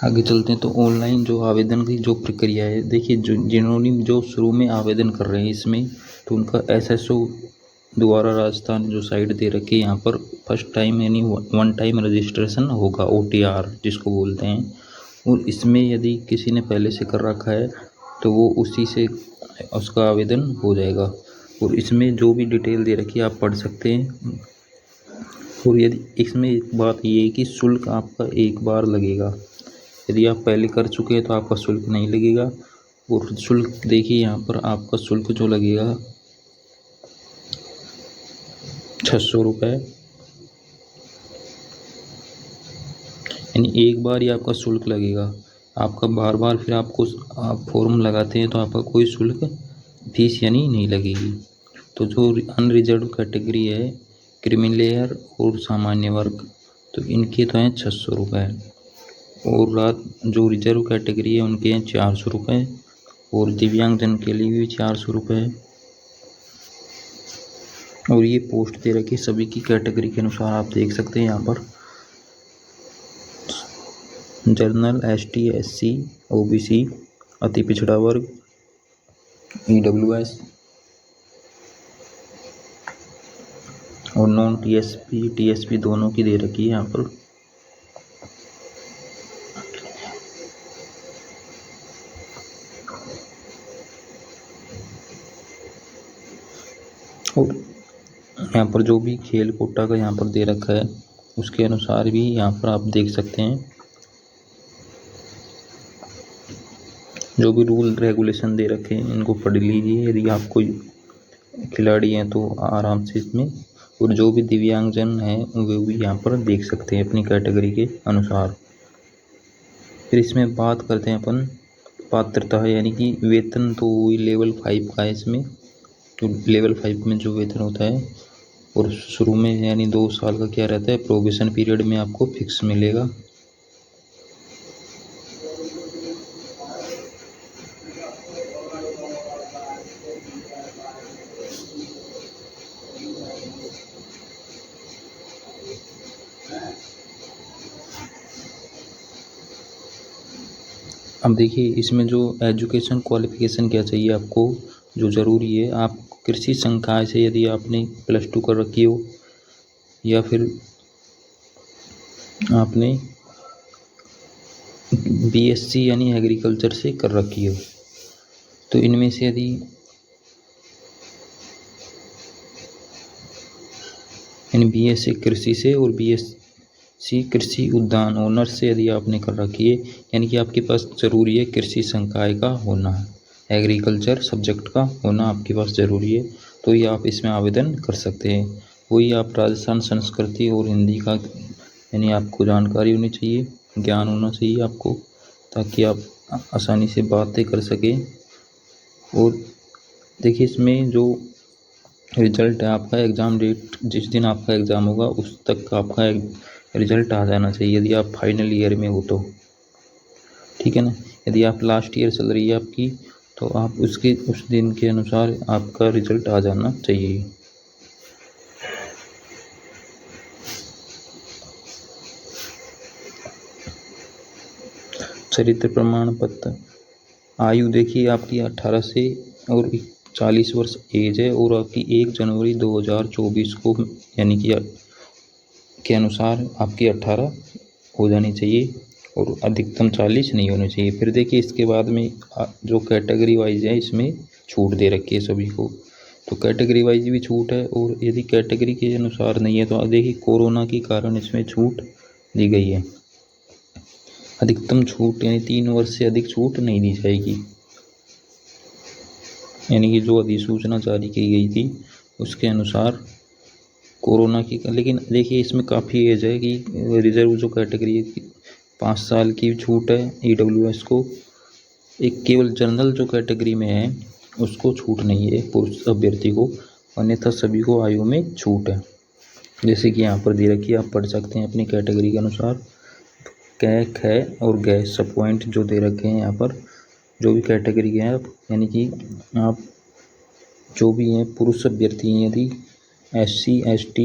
आगे चलते हैं। तो ऑनलाइन जो आवेदन की जो प्रक्रिया है, देखिए जिन्होंने जो शुरू में आवेदन कर रहे हैं इसमें, तो उनका एसएसओ द्वारा राजस्थान जो साइट दे रखी है यहाँ पर फर्स्ट टाइम यानी वन टाइम रजिस्ट्रेशन होगा, ओटीआर जिसको बोलते हैं। और इसमें यदि किसी ने पहले से कर रखा है तो वो उसी से उसका आवेदन हो जाएगा। और इसमें जो भी डिटेल दे रखी है आप पढ़ सकते हैं। और यदि इसमें एक बात ये है कि शुल्क आपका एक बार लगेगा, यदि आप पहले कर चुके हैं तो आपका शुल्क नहीं लगेगा। और शुल्क देखिए यहाँ पर आपका शुल्क जो लगेगा 600 रुपये, यानी एक बार ही आपका शुल्क लगेगा। आपका बार बार फिर आपको आप फॉर्म लगाते हैं तो आपका कोई शुल्क फीस यानी नहीं लगेगी। तो जो अनरिजर्व कैटेगरी है, क्रिमिलेयर और सामान्य वर्ग, तो इनके तो हैं 600 रुपये। और रात जो रिजर्व कैटेगरी है उनके हैं 400 रुपये। और दिव्यांगजन के लिए भी 400 रुपये। और ये पोस्ट दे रखी सभी की कैटेगरी के अनुसार, आप देख सकते हैं यहाँ पर जनरल, एसटी, एससी, ओबीसी, अति पिछड़ा वर्ग, ईडब्ल्यूएस और नॉन टीएसपी, टीएसपी दोनों की दे रखी है यहाँ पर। और यहाँ पर जो भी खेल कोटा का यहाँ पर दे रखा है उसके अनुसार भी यहाँ पर आप देख सकते हैं। जो भी रूल रेगुलेशन दे रखे हैं इनको पढ़ लीजिए यदि आप कोई खिलाड़ी हैं तो आराम से इसमें। और जो भी दिव्यांगजन हैं वे भी यहाँ पर देख सकते हैं अपनी कैटेगरी के अनुसार। फिर इसमें बात करते हैं अपन पात्रता है, यानी कि वेतन तो वही लेवल 5 का है इसमें। तो लेवल 5 में जो वेतन होता है, और शुरू में यानी 2 साल का क्या रहता है, प्रोबेशन पीरियड में आपको फिक्स मिलेगा। अब देखिए इसमें जो एजुकेशन क्वालिफिकेशन क्या चाहिए आपको, जो ज़रूरी है, आप कृषि संकाय से यदि आपने +2 कर रखी हो या फिर आपने बीएससी यानी एग्रीकल्चर से कर रखी हो, तो इनमें से यदि यानी बीएससी कृषि से और बीएससी कृषि उद्यान ऑनर्स से यदि आपने कर रखी है, यानी कि आपके पास ज़रूरी है कृषि संकाय का होना, एग्रीकल्चर सब्जेक्ट का होना आपके पास ज़रूरी है, तो ये आप इसमें आवेदन कर सकते हैं। वही आप राजस्थान संस्कृति और हिंदी का यानी आपको जानकारी होनी चाहिए, ज्ञान होना चाहिए आपको, ताकि आप आसानी से बातें कर सकें। और देखिए इसमें जो रिजल्ट है आपका, एग्ज़ाम डेट जिस दिन आपका एग्ज़ाम होगा उस तक आपका रिजल्ट आ जाना चाहिए, यदि आप फाइनल ईयर में हो तो, ठीक है ना। यदि आप लास्ट ईयर चल रही है आपकी, तो आप उसके उस दिन के अनुसार आपका रिजल्ट आ जाना चाहिए। चरित्र प्रमाण पत्र, आयु देखिए आपकी 18 से और 40 वर्ष एज है, और आपकी 1 जनवरी 2024 को यानी कि के अनुसार आपकी 18 हो जानी चाहिए और अधिकतम 40 नहीं होनी चाहिए। फिर देखिए इसके बाद में जो कैटेगरी वाइज है इसमें छूट दे रखी है सभी को, तो कैटेगरी वाइज भी छूट है। और यदि कैटेगरी के अनुसार नहीं है तो देखिए कोरोना के कारण इसमें छूट दी गई है। अधिकतम छूट यानी 3 वर्ष से अधिक छूट नहीं दी जाएगी, यानी कि जो अधिसूचना जारी की गई थी उसके अनुसार कोरोना की। लेकिन देखिए इसमें काफ़ी एज है कि रिजर्व जो कैटेगरी है 5 साल की छूट है ईडब्ल्यूएस को। एक केवल जनरल जो कैटेगरी में है उसको छूट नहीं है पुरुष अभ्यर्थी को, अन्यथा सभी को आयु में छूट है। जैसे कि यहाँ पर दे रखी है, आप पढ़ सकते हैं अपनी कैटेगरी के अनुसार। कै, ख और गै सब पॉइंट जो दे रखे हैं यहाँ पर, जो भी कैटेगरी के हैं आप, यानी कि आप जो भी हैं पुरुष अभ्यर्थी हैं, यदि SC ST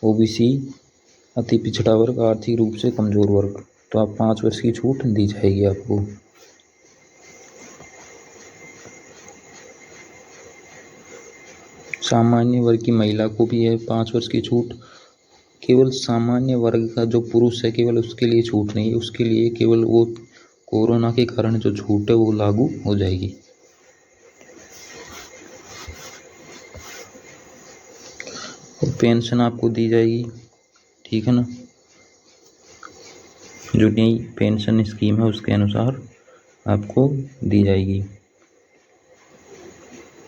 OBC, अति पिछड़ा वर्ग, आर्थिक रूप से कमज़ोर वर्ग, तो आप 5 वर्ष की छूट दी जाएगी आपको। सामान्य वर्ग की महिला को भी है 5 वर्ष की छूट। केवल सामान्य वर्ग का जो पुरुष है केवल उसके लिए छूट नहीं है, उसके लिए केवल वो कोरोना के कारण जो छूट है वो लागू हो जाएगी। और पेंशन आपको दी जाएगी, ठीक है ना। जो नई पेंशन स्कीम है उसके अनुसार आपको दी जाएगी।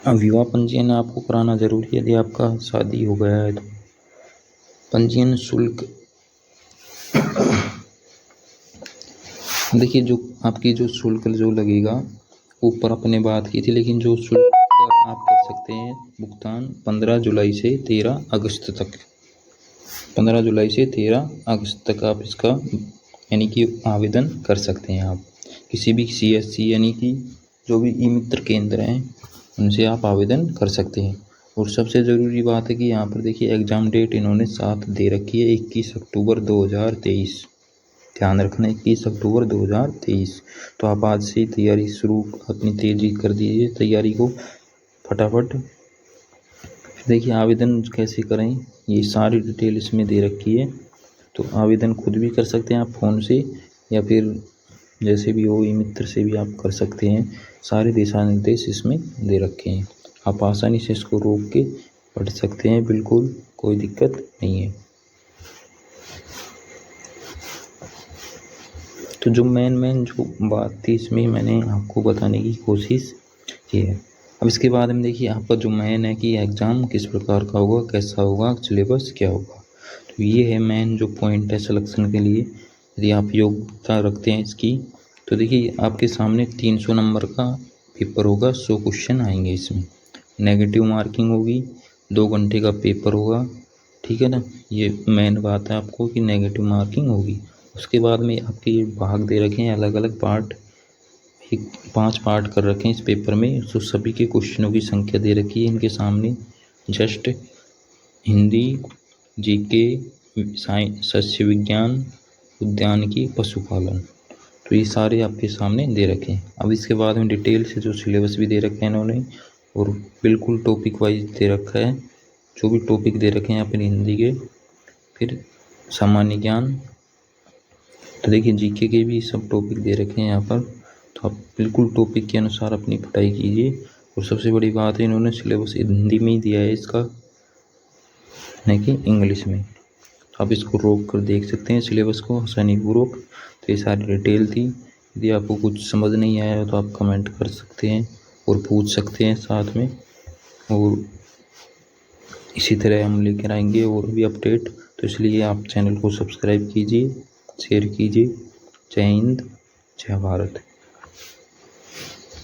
अब विवाह पंजीयन आपको कराना जरूरी है यदि आपका शादी हो गया है तो। पंजीयन शुल्क देखिए, जो आपकी जो शुल्क जो लगेगा ऊपर अपने बात की थी, लेकिन जो शुल्क आप कर सकते हैं भुगतान 15 जुलाई से 13 अगस्त तक। 15 जुलाई से 13 अगस्त तक आप इसका यानी कि आवेदन कर सकते हैं। आप किसी भी CSC यानी कि जो भी ई मित्र केंद्र हैं उनसे आप आवेदन कर सकते हैं। और सबसे ज़रूरी बात है कि यहाँ पर देखिए एग्ज़ाम डेट इन्होंने 7 दे रखी है, 21 अक्टूबर 2023। ध्यान रखना 21 अक्टूबर 2023। तो आप आज से तैयारी शुरू अपनी तेज़ी कर दीजिए तैयारी को फटाफट। देखिए आवेदन कैसे करें ये सारी डिटेल इसमें दे रखी है, तो आवेदन खुद भी कर सकते हैं आप फ़ोन से या फिर जैसे भी हो ई मित्र से भी आप कर सकते हैं। सारे दिशा निर्देश इसमें दे रखे हैं, आप आसानी से इसको रोक के पढ़ सकते हैं, बिल्कुल कोई दिक्कत नहीं है। तो जो मेन जो बात थी इसमें मैंने आपको बताने की कोशिश की है। अब इसके बाद में देखिए आपका जो मेन है कि एग्ज़ाम किस प्रकार का होगा, कैसा होगा, सिलेबस क्या होगा। तो ये है मेन जो पॉइंट है सिलेक्शन के लिए। यदि आप योग्यता रखते हैं इसकी तो देखिए आपके सामने 300 नंबर का पेपर होगा, 100 क्वेश्चन आएंगे इसमें, नेगेटिव मार्किंग होगी, 2 घंटे का पेपर होगा, ठीक है ना। ये मेन बात है आपको कि नेगेटिव मार्किंग होगी। उसके बाद में आपके भाग दे रखे हैं अलग अलग पार्ट, 5 पार्ट कर रखे हैं इस पेपर में। तो सभी के क्वेश्चनों की संख्या दे रखी है इनके सामने, जस्ट हिंदी, GK, साइंस, सस्य विज्ञान, उद्यानिकी, पशुपालन, तो ये सारे आपके सामने दे रखे हैं। अब इसके बाद में डिटेल से जो सिलेबस भी दे रखे हैं इन्होंने और बिल्कुल टॉपिक वाइज दे रखा है, जो भी टॉपिक दे रखे हैं अपनी हिंदी के, फिर सामान्य ज्ञान, तो देखिए GK के भी सब टॉपिक दे रखे हैं यहाँ पर। तो आप बिल्कुल टॉपिक के अनुसार अपनी पढ़ाई कीजिए। और सबसे बड़ी बात है इन्होंने सिलेबस हिंदी में ही दिया है इसका, नहीं कि इंग्लिश में। तो आप इसको रोक कर देख सकते हैं सिलेबस को आसानीपूर्वक। तो ये सारी डिटेल थी। यदि आपको कुछ समझ नहीं आया तो आप कमेंट कर सकते हैं और पूछ सकते हैं साथ में, और इसी तरह हम लेकर आएंगे और भी अपडेट। तो इसलिए आप चैनल को सब्सक्राइब कीजिए, शेयर कीजिए। जय हिंद, जय भारत।